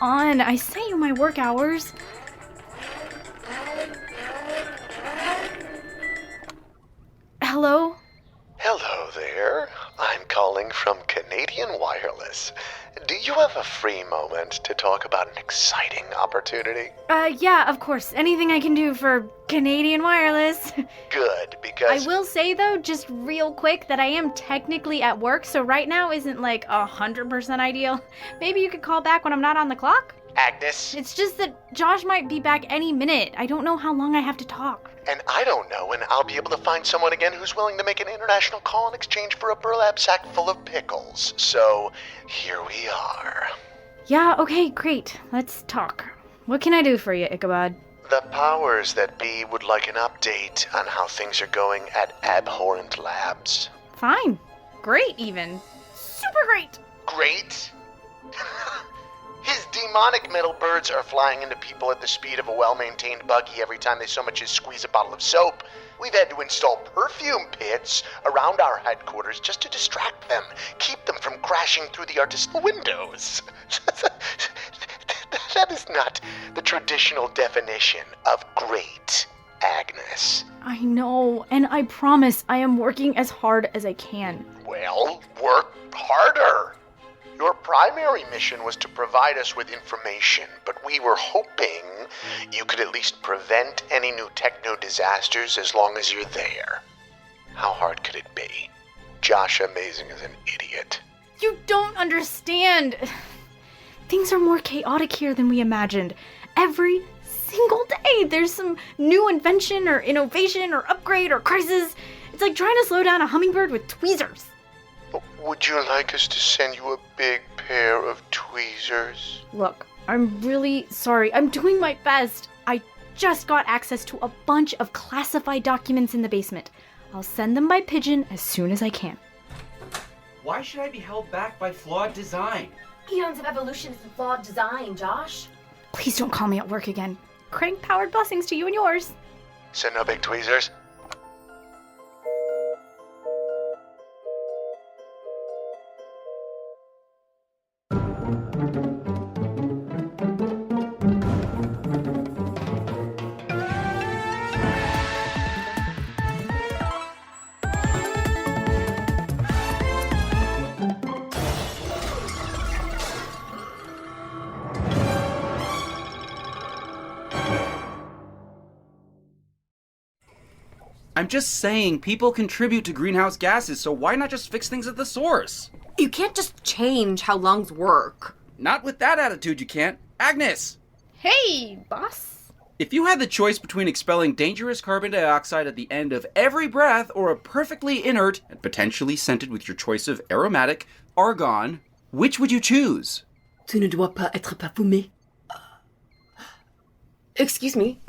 on. I sent you my work hours. Hello? Hello there. I'm calling from Canadian Wireless. Do you have a free moment to talk about an exciting opportunity? Yeah, of course. Anything I can do for Canadian Wireless. Good, because... I will say, though, just real quick, that I am technically at work, so right now isn't, 100% ideal. Maybe you could call back when I'm not on the clock? Agnes? It's just that Josh might be back any minute. I don't know how long I have to talk. And I don't know when I'll be able to find someone again who's willing to make an international call in exchange for a burlap sack full of pickles. So, here we are. Yeah, okay, great. Let's talk. What can I do for you, Ichabod? The powers that be would like an update on how things are going at Abhorrent Labs. Fine. Great, even. Super great! Great? His demonic metal birds are flying into people at the speed of a well-maintained buggy every time they so much as squeeze a bottle of soap. We've had to install perfume pits around our headquarters just to distract them, keep them from crashing through the artisanal windows. That is not the traditional definition of great, Agnes. I know, and I promise I am working as hard as I can. Well, work harder. Your primary mission was to provide us with information, but we were hoping you could at least prevent any new techno disasters as long as you're there. How hard could it be? Josh Amazing is an idiot. You don't understand. Things are more chaotic here than we imagined. Every single day there's some new invention or innovation or upgrade or crisis. It's like trying to slow down a hummingbird with tweezers. Would you like us to send you a big pair of tweezers? Look, I'm really sorry. I'm doing my best. I just got access to a bunch of classified documents in the basement. I'll send them by pigeon as soon as I can. Why should I be held back by flawed design? Eons of evolution is flawed design, Josh. Please don't call me at work again. Crank-powered blessings to you and yours. So no big tweezers? I'm just saying, people contribute to greenhouse gases, so why not just fix things at the source? You can't just change how lungs work. Not with that attitude, you can't. Agnes! Hey, boss. If you had the choice between expelling dangerous carbon dioxide at the end of every breath or a perfectly inert and potentially scented with your choice of aromatic argon, which would you choose? Tu ne dois pas être parfumé. Excuse me.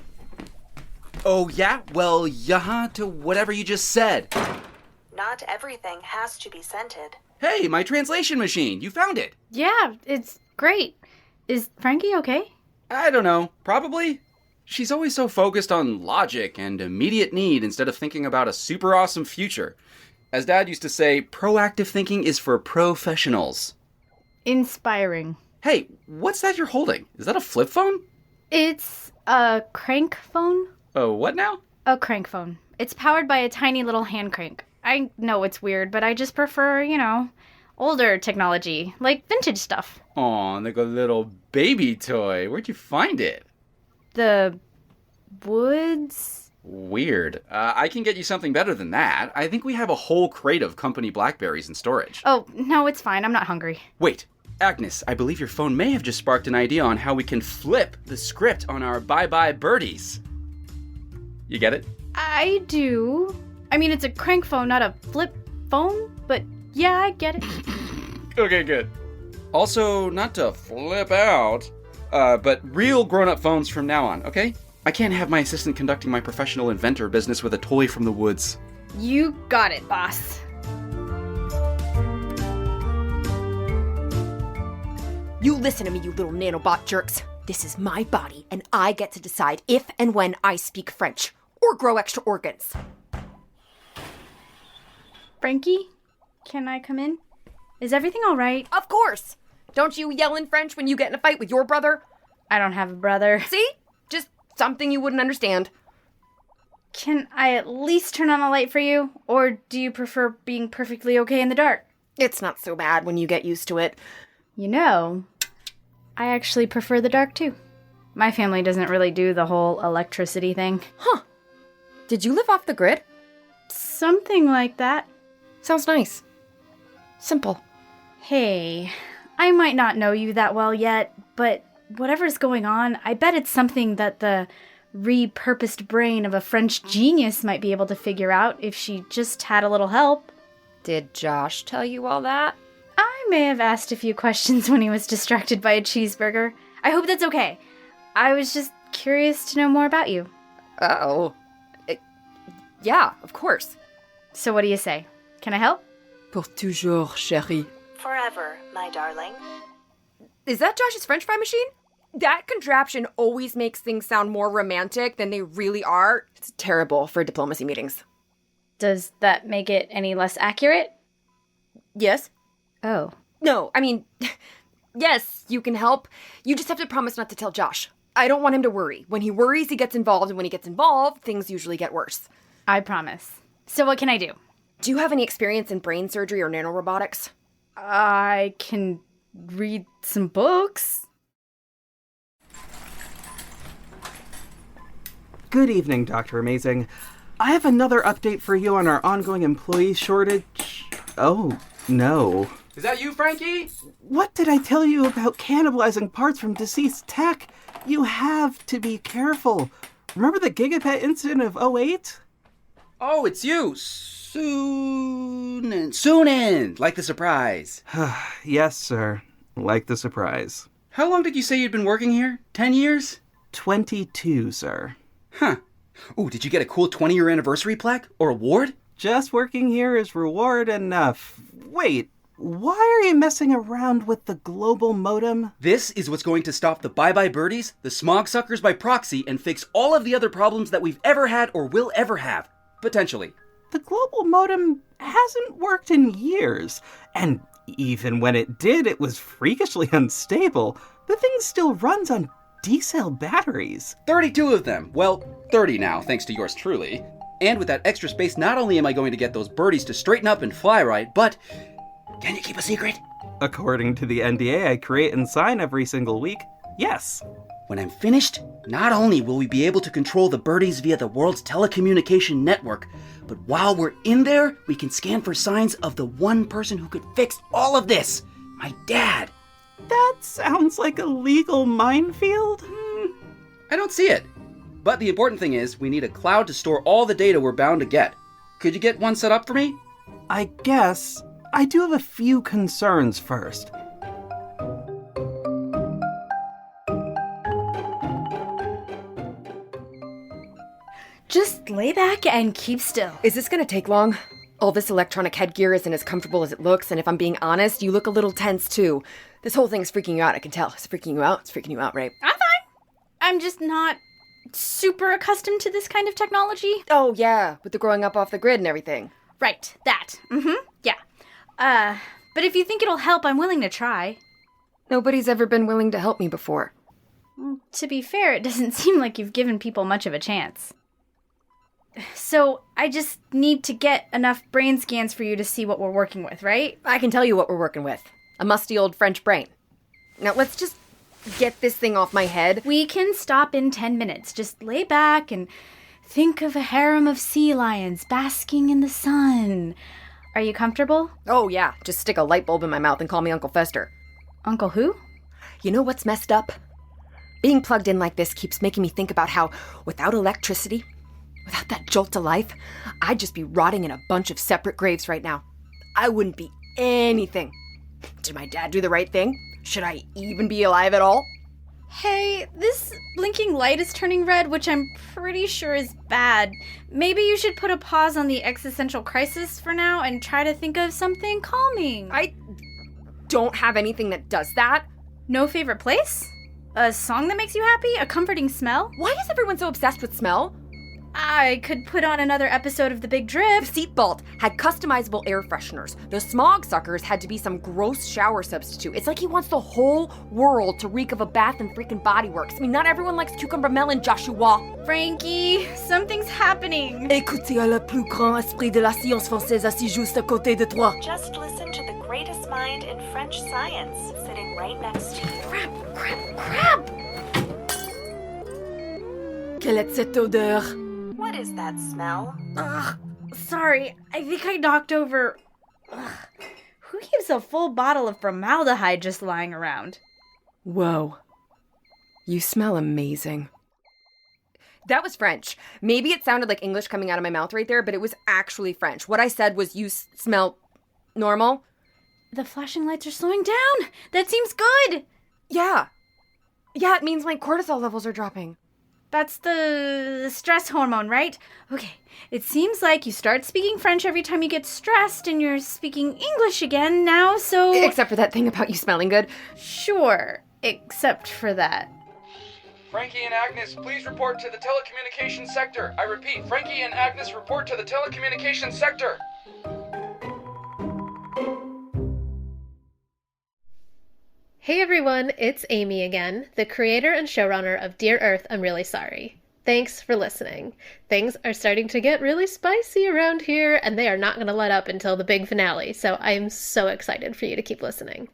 Oh, yeah? Well, yaha to whatever you just said. Not everything has to be scented. Hey, my translation machine. You found it. Yeah, it's great. Is Frankie okay? I don't know. Probably. She's always so focused on logic and immediate need instead of thinking about a super awesome future. As Dad used to say, proactive thinking is for professionals. Inspiring. Hey, what's that you're holding? Is that a flip phone? It's a crank phone. Oh, what now? A crank phone. It's powered by a tiny little hand crank. I know it's weird, but I just prefer, older technology, like vintage stuff. Aw, like a little baby toy. Where'd you find it? The woods? Weird. I can get you something better than that. I think we have a whole crate of company blackberries in storage. Oh, no, it's fine. I'm not hungry. Wait, Agnes, I believe your phone may have just sparked an idea on how we can flip the script on our bye-bye birdies. You get it? I do. I mean, it's a crank phone, not a flip phone, but yeah, I get it. Okay, good. Also, not to flip out, but real grown-up phones from now on, okay? I can't have my assistant conducting my professional inventor business with a toy from the woods. You got it, boss. You listen to me, you little nanobot jerks. This is my body, and I get to decide if and when I speak French, or grow extra organs. Frankie, can I come in? Is everything all right? Of course! Don't you yell in French when you get in a fight with your brother? I don't have a brother. See? Just something you wouldn't understand. Can I at least turn on the light for you? Or do you prefer being perfectly okay in the dark? It's not so bad when you get used to it. You know, I actually prefer the dark too. My family doesn't really do the whole electricity thing. Huh. Did you live off the grid? Something like that. Sounds nice. Simple. Hey, I might not know you that well yet, but whatever's going on, I bet it's something that the repurposed brain of a French genius might be able to figure out if she just had a little help. Did Josh tell you all that? I may have asked a few questions when he was distracted by a cheeseburger. I hope that's okay. I was just curious to know more about you. Uh-oh. Yeah, of course. So what do you say? Can I help? Pour toujours, chérie. Forever, my darling. Is that Josh's French fry machine? That contraption always makes things sound more romantic than they really are. It's terrible for diplomacy meetings. Does that make it any less accurate? Yes? Oh. No, I mean, yes, you can help. You just have to promise not to tell Josh. I don't want him to worry. When he worries, he gets involved, and when he gets involved, things usually get worse. I promise. So what can I do? Do you have any experience in brain surgery or nanorobotics? I can read some books. Good evening, Dr. Amazing. I have another update for you on our ongoing employee shortage. Oh, no. Is that you, Frankie? What did I tell you about cannibalizing parts from deceased tech? You have to be careful. Remember the Gigapet incident of '08? Oh, it's you. Soonin, like the surprise. Yes, sir. Like the surprise. How long did you say you'd been working here? 10 years? 22, sir. Huh. Ooh, did you get a cool 20-year anniversary plaque or award? Just working here is reward enough. Wait, why are you messing around with the global modem? This is what's going to stop the bye-bye birdies, the smog suckers by proxy, and fix all of the other problems that we've ever had or will ever have. Potentially. The global modem hasn't worked in years, and even when it did, it was freakishly unstable. The thing still runs on D-cell batteries. 32 of them. Well, 30 now, thanks to yours truly. And with that extra space, not only am I going to get those birdies to straighten up and fly right, but can you keep a secret? According to the NDA I create and sign every single week, yes. When I'm finished, not only will we be able to control the birdies via the world's telecommunication network, but while we're in there, we can scan for signs of the one person who could fix all of this, my dad. That sounds like a legal minefield. I don't see it. But the important thing is, we need a cloud to store all the data we're bound to get. Could you get one set up for me? I guess. I do have a few concerns first. Just lay back and keep still. Is this gonna take long? All this electronic headgear isn't as comfortable as it looks, and if I'm being honest, you look a little tense too. This whole thing's freaking you out, I can tell. It's freaking you out. It's freaking you out, right? I'm fine. I'm just not super accustomed to this kind of technology. Oh, yeah, with the growing up off the grid and everything. Right, that. Yeah. But if you think it'll help, I'm willing to try. Nobody's ever been willing to help me before. To be fair, it doesn't seem like you've given people much of a chance. So, I just need to get enough brain scans for you to see what we're working with, right? I can tell you what we're working with. A musty old French brain. Now, let's just get this thing off my head. We can stop in 10 minutes. Just lay back and think of a harem of sea lions basking in the sun. Are you comfortable? Oh, yeah. Just stick a light bulb in my mouth and call me Uncle Fester. Uncle who? You know what's messed up? Being plugged in like this keeps making me think about how, without electricity, without that jolt to life, I'd just be rotting in a bunch of separate graves right now. I wouldn't be anything. Did my dad do the right thing? Should I even be alive at all? Hey, this blinking light is turning red, which I'm pretty sure is bad. Maybe you should put a pause on the existential crisis for now and try to think of something calming. I don't have anything that does that. No favorite place? A song that makes you happy? A comforting smell? Why is everyone so obsessed with smell? I could put on another episode of The Big Drip. The seat vault had customizable air fresheners. The smog suckers had to be some gross shower substitute. It's like he wants the whole world to reek of a bath and freaking Body Works. I mean, not everyone likes cucumber melon, Joshua. Frankie, something's happening. Écoutez à le plus grand esprit de la science française assis juste à côté de toi. Just listen to the greatest mind in French science sitting right next to you. Crap! Quelle est cette odeur? What is that smell? Ugh, sorry, I think I knocked over... Ugh. Who keeps a full bottle of formaldehyde just lying around? Whoa. You smell amazing. That was French. Maybe it sounded like English coming out of my mouth right there, but it was actually French. What I said was you smell normal. The flashing lights are slowing down. That seems good. Yeah. Yeah, it means my cortisol levels are dropping. That's the stress hormone, right? Okay, it seems like you start speaking French every time you get stressed and you're speaking English again now, so... Except for that thing about you smelling good. Sure, except for that. Frankie and Agnes, please report to the telecommunications sector. I repeat, Frankie and Agnes report to the telecommunications sector. Hey everyone, it's Amy again, the creator and showrunner of Dear Earth, I'm Really Sorry. Thanks for listening. Things are starting to get really spicy around here, and they are not going to let up until the big finale, so I am so excited for you to keep listening.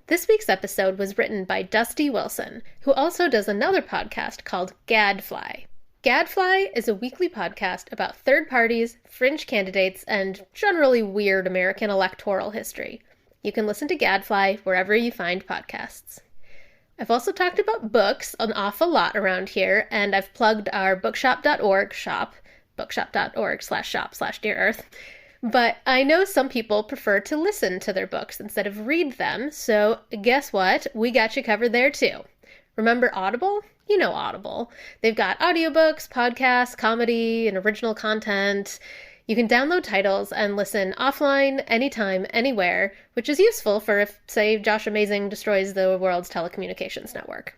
This week's episode was written by Dusty Wilson, who also does another podcast called Gadfly. Gadfly is a weekly podcast about third parties, fringe candidates, and generally weird American electoral history. You can listen to Gadfly wherever you find podcasts. I've also talked about books an awful lot around here, and I've plugged our bookshop.org shop, bookshop.org/shop/Dear Earth. But I know some people prefer to listen to their books instead of read them, so guess what? We got you covered there too. Remember Audible? You know Audible. They've got audiobooks, podcasts, comedy, and original content. You can download titles and listen offline, anytime, anywhere, which is useful for if, say, Josh Amazing destroys the world's telecommunications network.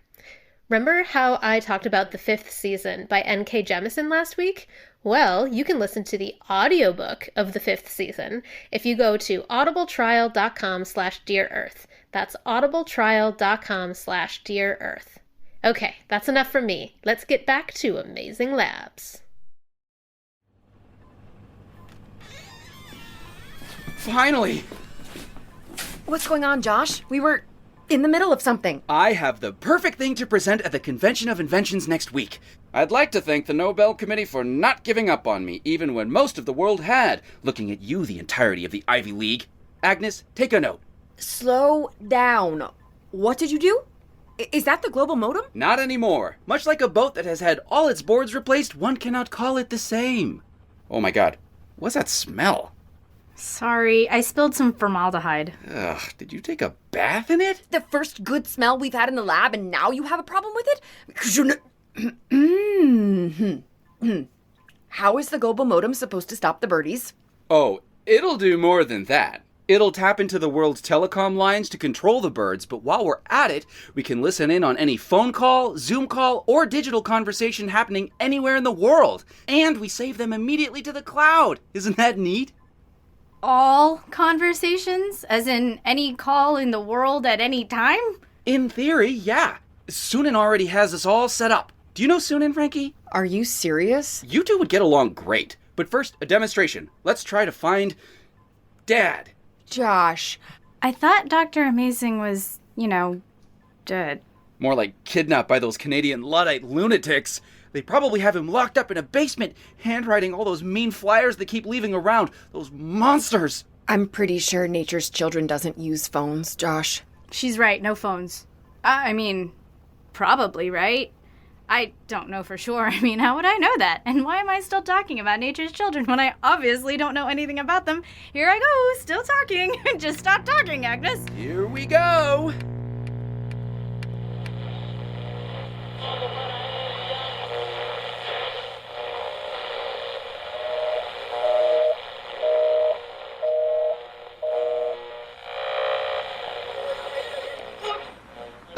Remember how I talked about The Fifth Season by N.K. Jemisin last week? Well, you can listen to the audiobook of The Fifth Season if you go to audibletrial.com/Dear Earth. That's audibletrial.com/Dear Earth. Okay, that's enough from me. Let's get back to Amazing Labs. Finally! What's going on, Josh? We were in the middle of something. I have the perfect thing to present at the Convention of Inventions next week. I'd like to thank the Nobel Committee for not giving up on me, even when most of the world had, looking at you the entirety of the Ivy League. Agnes, take a note. Slow down. What did you do? Is that the global modem? Not anymore. Much like a boat that has had all its boards replaced, one cannot call it the same. Oh my god, what's that smell? Sorry, I spilled some formaldehyde. Ugh, did you take a bath in it? The first good smell we've had in the lab, and now you have a problem with it? How is the global modem supposed to stop the birdies? Oh, it'll do more than that. It'll tap into the world's telecom lines to control the birds, but while we're at it, we can listen in on any phone call, Zoom call, or digital conversation happening anywhere in the world. And we save them immediately to the cloud. Isn't that neat? All conversations? As in any call in the world at any time? In theory, yeah. Sunan already has us all set up. Do you know Sunan, Frankie? Are you serious? You two would get along great. But first, a demonstration. Let's try to find Dad. Josh. I thought Dr. Amazing was, dead. More like kidnapped by those Canadian Luddite lunatics. They probably have him locked up in a basement, handwriting all those mean flyers they keep leaving around. Those monsters. I'm pretty sure Nature's Children doesn't use phones, Josh. She's right, no phones. Probably, right? I don't know for sure. How would I know that? And why am I still talking about Nature's Children when I obviously don't know anything about them? Here I go, still talking. Just stop talking, Agnes. Here we go.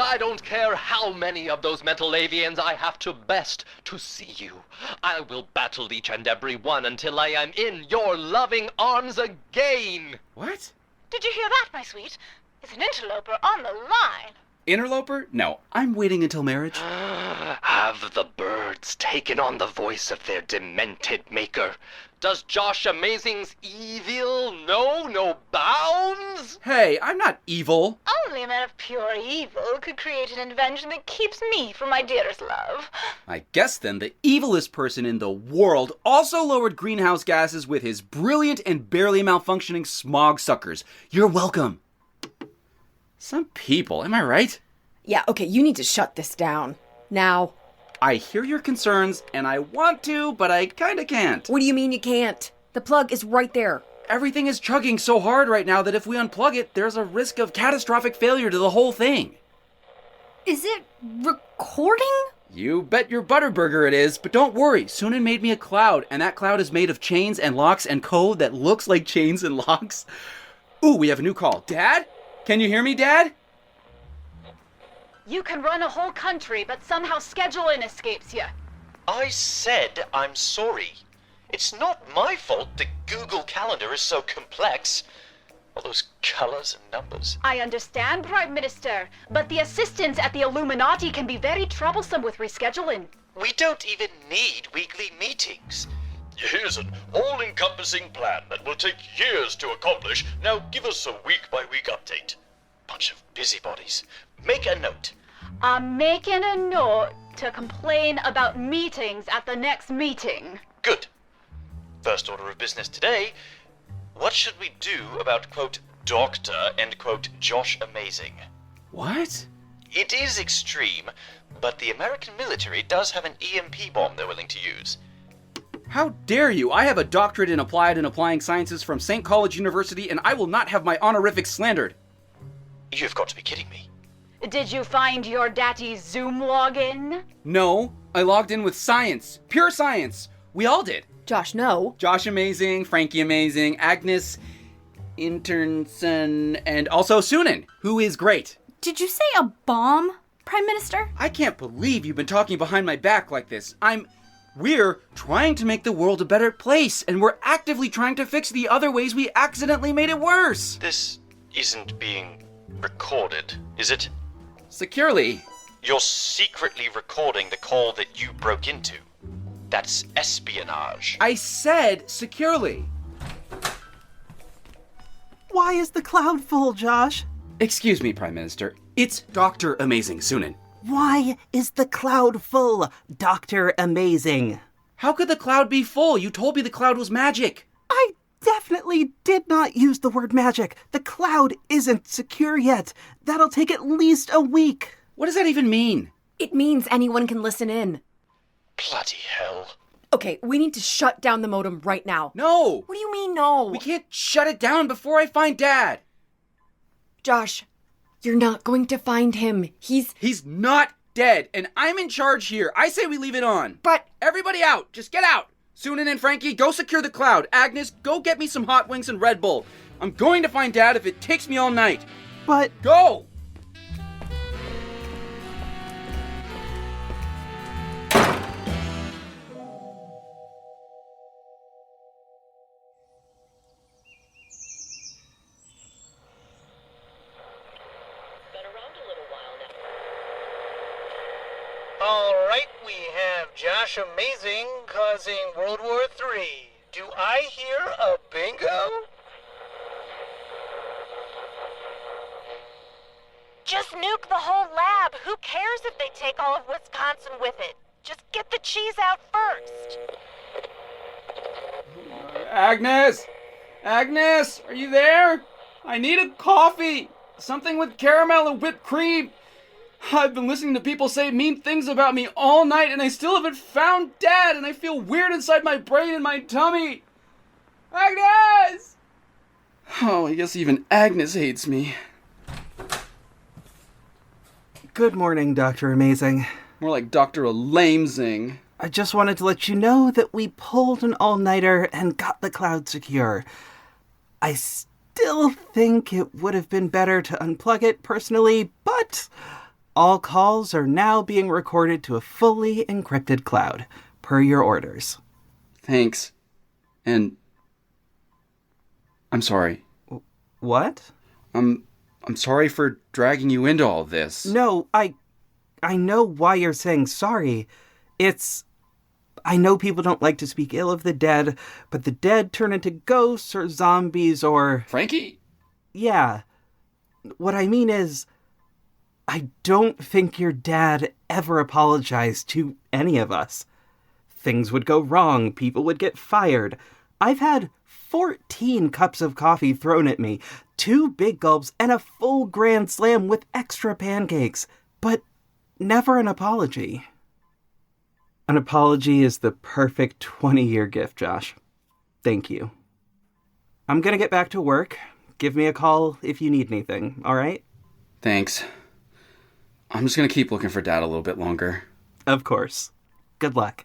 I don't care how many of those mental avians I have to best to see you. I will battle each and every one until I am in your loving arms again. What? Did you hear that, my sweet? It's an interloper on the line. Interloper? No, I'm waiting until marriage. Have the birds taken on the voice of their demented maker? Does Josh Amazing's evil know no bounds? Hey, I'm not evil. Only a man of pure evil could create an invention that keeps me from my dearest love. I guess then the evilest person in the world also lowered greenhouse gases with his brilliant and barely malfunctioning smog suckers. You're welcome. Some people, am I right? Yeah, okay, you need to shut this down. Now. I hear your concerns, and I want to, but I kinda can't. What do you mean you can't? The plug is right there. Everything is chugging so hard right now that if we unplug it, there's a risk of catastrophic failure to the whole thing. Is it recording? You bet your butterburger it is, but don't worry. Sunan made me a cloud, and that cloud is made of chains and locks and code that looks like chains and locks. Ooh, we have a new call. Dad? Can you hear me, Dad? You can run a whole country, but somehow scheduling escapes you. I said I'm sorry. It's not my fault the Google Calendar is so complex. All those colors and numbers. I understand, Prime Minister, but the assistants at the Illuminati can be very troublesome with rescheduling. We don't even need weekly meetings. Here's an all-encompassing plan that will take years to accomplish. Now give us a week-by-week update. Bunch of busybodies. Make a note. I'm making a note to complain about meetings at the next meeting. Good. First order of business today. What should we do about, quote, Dr. and, quote, Josh Amazing? What? It is extreme, but the American military does have an EMP bomb they're willing to use. How dare you? I have a doctorate in applied and applying sciences from St. College University, and I will not have my honorifics slandered. You've got to be kidding me. Did you find your daddy's Zoom login? No, I logged in with science. Pure science. We all did. Josh, no. Josh Amazing, Frankie Amazing, Agnes Internson, and also Sunan, who is great. Did you say a bomb, Prime Minister? I can't believe you've been talking behind my back like this. We're trying to make the world a better place, and we're actively trying to fix the other ways we accidentally made it worse. This isn't being recorded, is it? Securely. You're secretly recording the call that you broke into. That's espionage. I said securely. Why is the cloud full, Josh? Excuse me, Prime Minister. It's Dr. Amazing, Sunan. Why is the cloud full, Dr. Amazing? How could the cloud be full? You told me the cloud was magic. I definitely did not use the word magic. The cloud isn't secure yet. That'll take at least a week. What does that even mean? It means anyone can listen in. Bloody hell. Okay, we need to shut down the modem right now. No! What do you mean, no? We can't shut it down before I find Dad. Josh, you're not going to find him. He's not dead, and I'm in charge here. I say we leave it on. But... Everybody out! Just get out! Sunan and Frankie, go secure the cloud. Agnes, go get me some hot wings and Red Bull. I'm going to find Dad if it takes me all night. But... Go! Alright, we have Josh Amazing causing World War III. Do I hear a bingo? Just nuke the whole lab. Who cares if they take all of Wisconsin with it? Just get the cheese out first. Agnes! Agnes, are you there? I need a coffee. Something with caramel and whipped cream. I've been listening to people say mean things about me all night, and I still haven't found Dad, and I feel weird inside my brain and my tummy. Agnes! Oh, I guess even Agnes hates me. Good morning, Dr. Amazing. More like Dr. Lamezing. I just wanted to let you know that we pulled an all-nighter and got the cloud secure. I still think it would have been better to unplug it personally, but All calls are now being recorded to a fully encrypted cloud, per your orders. Thanks. And I'm sorry. What? I'm sorry for dragging you into all this. No, I know why you're saying sorry. I know people don't like to speak ill of the dead, but the dead turn into ghosts or zombies or... Frankie? Yeah. What I mean is, I don't think your dad ever apologized to any of us. Things would go wrong, people would get fired. I've had 14 cups of coffee thrown at me, 2 big gulps, and a full grand slam with extra pancakes, but never an apology. An apology is the perfect 20-year gift, Josh. Thank you. I'm gonna get back to work. Give me a call if you need anything, all right? Thanks. I'm just gonna keep looking for Dad a little bit longer. Of course. Good luck.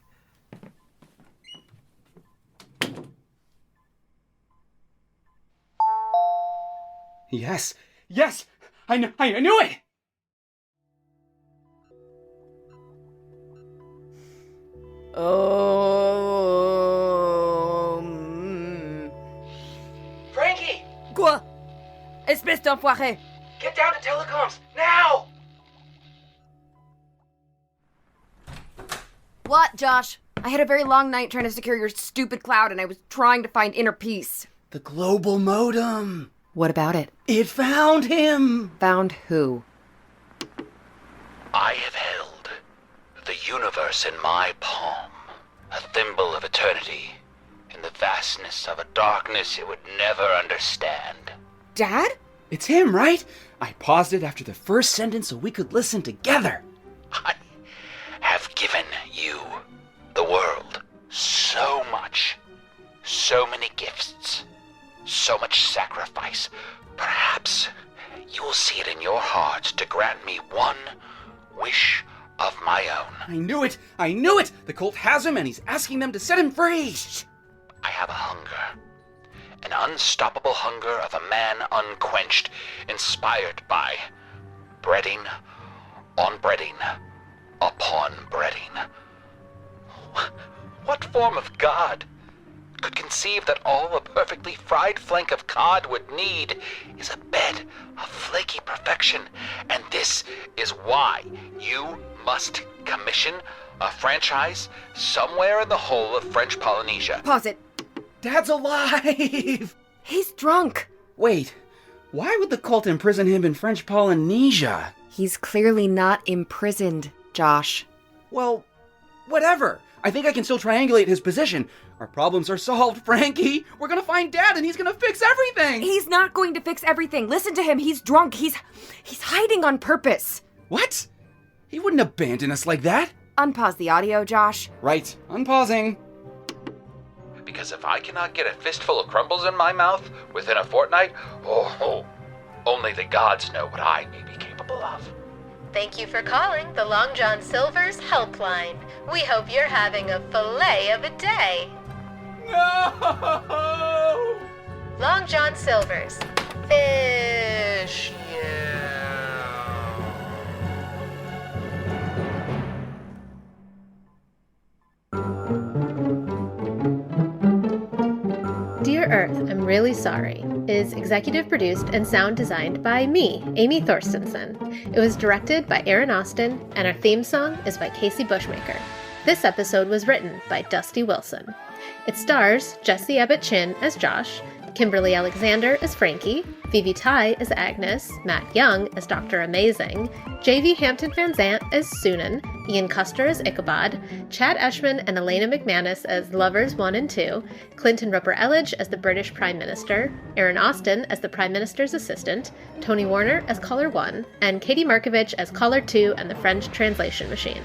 Yes! Yes! I knew it! Frankie! Quoi? Espèce d'enfoiré! Get down to telecoms, now! What, Josh? I had a very long night trying to secure your stupid cloud, and I was trying to find inner peace. The global modem. What about it? It found him. Found who? I have held the universe in my palm, a thimble of eternity, in the vastness of a darkness it would never understand. Dad? It's him, right? I paused it after the first sentence so we could listen together. I have given you, the world, so much, so many gifts, so much sacrifice. Perhaps you will see it in your heart to grant me one wish of my own. I knew it! I knew it! The cult has him and he's asking them to set him free! I have a hunger. An unstoppable hunger of a man unquenched, inspired by breading on breading upon breading. What form of God could conceive that all a perfectly fried flank of cod would need is a bed of flaky perfection? And this is why you must commission a franchise somewhere in the whole of French Polynesia. Pause it. Dad's alive! He's drunk. Wait, why would the cult imprison him in French Polynesia? He's clearly not imprisoned, Josh. Well, whatever. I think I can still triangulate his position. Our problems are solved, Frankie. We're gonna find Dad and he's gonna fix everything. He's not going to fix everything. Listen to him. He's drunk. He's hiding on purpose. What? He wouldn't abandon us like that. Unpause the audio, Josh. Right. Unpausing. Because if I cannot get a fistful of crumbles in my mouth within a fortnight, only the gods know what I may be capable of. Thank you for calling the Long John Silver's helpline. We hope you're having a fillet of a day. No! Long John Silver's. Fish. Dear Earth, I'm Really Sorry is executive produced and sound designed by me, Amy Thorstensen. It was directed by Aaron Austin, and our theme song is by Casey Bushmaker. This episode was written by Dusty Wilson. It stars Jesse Abbott Chin as Josh, Kimberly Alexander as Frankie, Vivi Tai as Agnes, Matt Young as Dr. Amazing, J.V. Hampton Van Zant as Sunan, Ian Custer as Ichabod, Chad Eshman and Elena McManus as Lovers 1 and 2, Clinton Roper-Elledge as the British Prime Minister, Aaron Austin as the Prime Minister's Assistant, Tony Warner as Caller 1, and Katie Markovich as Caller 2 and the French Translation Machine.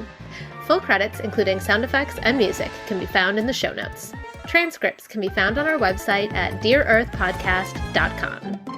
Full credits, including sound effects and music, can be found in the show notes. Transcripts can be found on our website at dearearthpodcast.com.